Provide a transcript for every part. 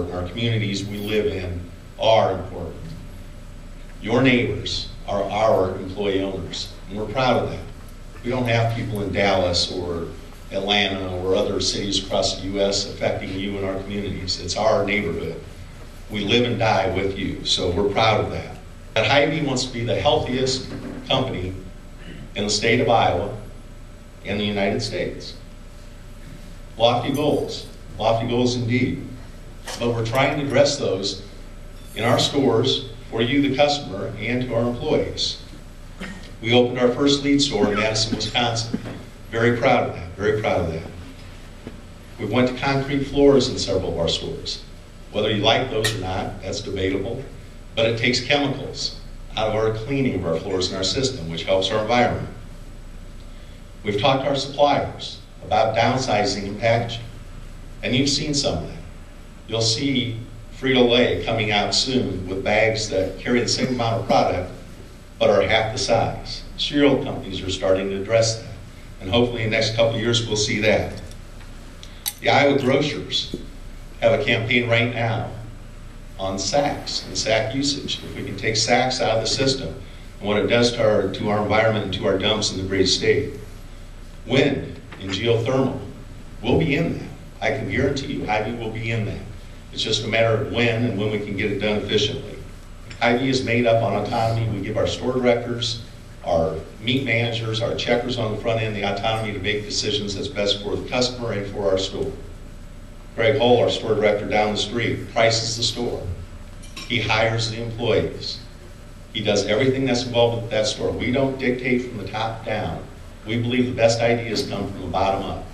Our communities we live in are important. Your neighbors are our employee owners, and we're proud of that. We don't have people in Dallas or Atlanta or other cities across the U.S. affecting you and our communities. It's our neighborhood. We live and die with you, so we're proud of that. That Hy-Vee wants to be the healthiest company in the state of Iowa and the United States. Lofty goals indeed. But we're trying to address those in our stores for you, the customer, and to our employees. We opened our first LEED store in Madison, Wisconsin. Very proud of that, very proud of that. We went to concrete floors in several of our stores. Whether you like those or not, that's debatable, but it takes chemicals out of our cleaning of our floors and our system, which helps our environment. We've talked to our suppliers about downsizing and packaging, and you've seen some of that. You'll see Frito-Lay coming out soon with bags that carry the same amount of product but are half the size. Cereal companies are starting to address that, and hopefully in the next couple of years we'll see that. The Iowa grocers have a campaign right now on sacks and sack usage. If we can take sacks out of the system and what it does to our environment and to our dumps in the great state. Wind and geothermal will be in that. I can guarantee you Hy-Vee will be in that. It's just a matter of when and when we can get it done efficiently. Hy-Vee is made up on autonomy. We give our store directors, our meat managers, our checkers on the front end the autonomy to make decisions that's best for the customer and for our store. Greg Hull, our store director down the street, prices the store. He hires the employees. He does everything that's involved with that store. We don't dictate from the top down. We believe the best ideas come from the bottom up.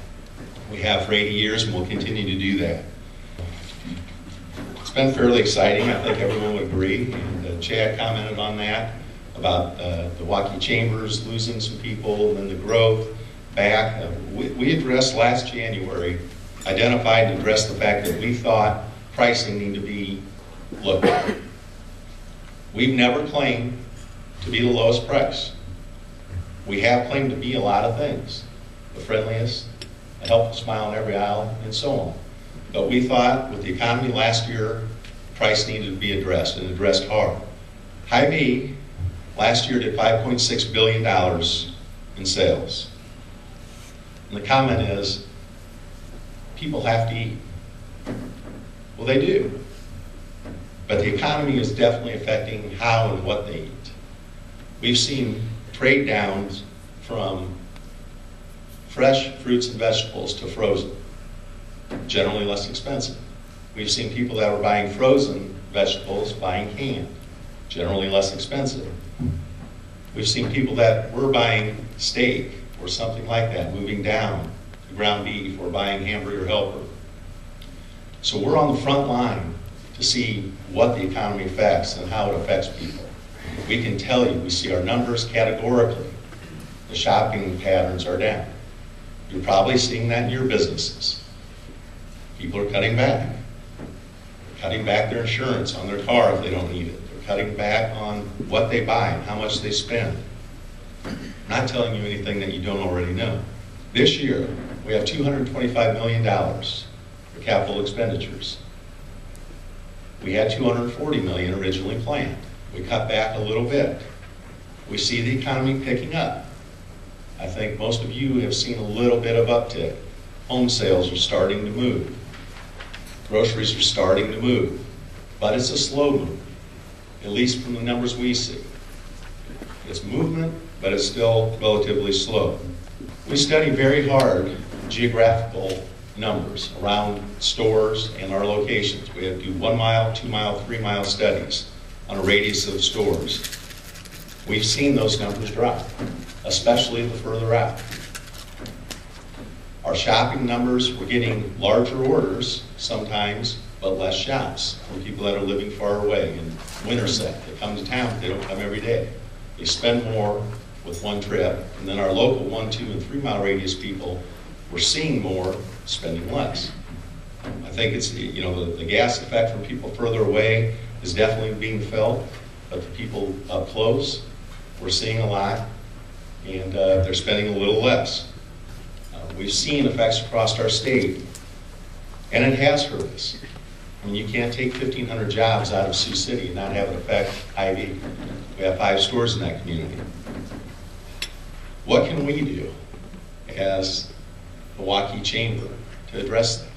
We have for 80 years and we'll continue to do that. It's been fairly exciting. I think everyone would agree. And Chad commented on that, about the Waukee Chambers losing some people and then the growth back. We addressed last January, identified and addressed the fact that we thought pricing needed to be looked at. We've never claimed to be the lowest price. We have claimed to be a lot of things, the friendliest, a helpful smile on every aisle, and so on. But we thought with the economy last year, price needed to be addressed and addressed hard. Hy-Vee last year did $5.6 billion in sales. And the comment is, people have to eat. Well, they do. But the economy is definitely affecting how and what they eat. We've seen trade downs from fresh fruits and vegetables to frozen, generally less expensive. We've seen people that were buying frozen vegetables buying canned, generally less expensive. We've seen people that were buying steak or something like that, moving down to ground beef or buying hamburger helper. So we're on the front line to see what the economy affects and how it affects people. We can tell you, we see our numbers categorically. The shopping patterns are down. You're probably seeing that in your businesses. People are cutting back. They're cutting back their insurance on their car if they don't need it. They're cutting back on what they buy and how much they spend. I'm not telling you anything that you don't already know. This year, we have $225 million for capital expenditures. We had $240 million originally planned. We cut back a little bit. We see the economy picking up. I think most of you have seen a little bit of uptick. Home sales are starting to move. Groceries are starting to move. But it's a slow move, at least from the numbers we see. It's movement, but it's still relatively slow. We study very hard geographical numbers around stores and our locations. We have to do 1 mile, 2 mile, 3 mile studies on a radius of stores. We've seen those numbers drop, especially the further out. Our shopping numbers, we're getting larger orders sometimes, but less shops from people that are living far away. In Winterset, they come to town, but they don't come every day. They spend more with one trip, and then our local 1, 2, and 3 mile radius people, we're seeing more, spending less. I think it's, the gas effect from people further away is definitely being felt, but the people up close, we're seeing a lot, and they're spending a little less. We've seen effects across our state, and it has hurt us. I mean, you can't take 1,500 jobs out of Sioux City and not have it affect Ivy. We have 5 stores in that community. What can we do as the Waukee Chamber to address this?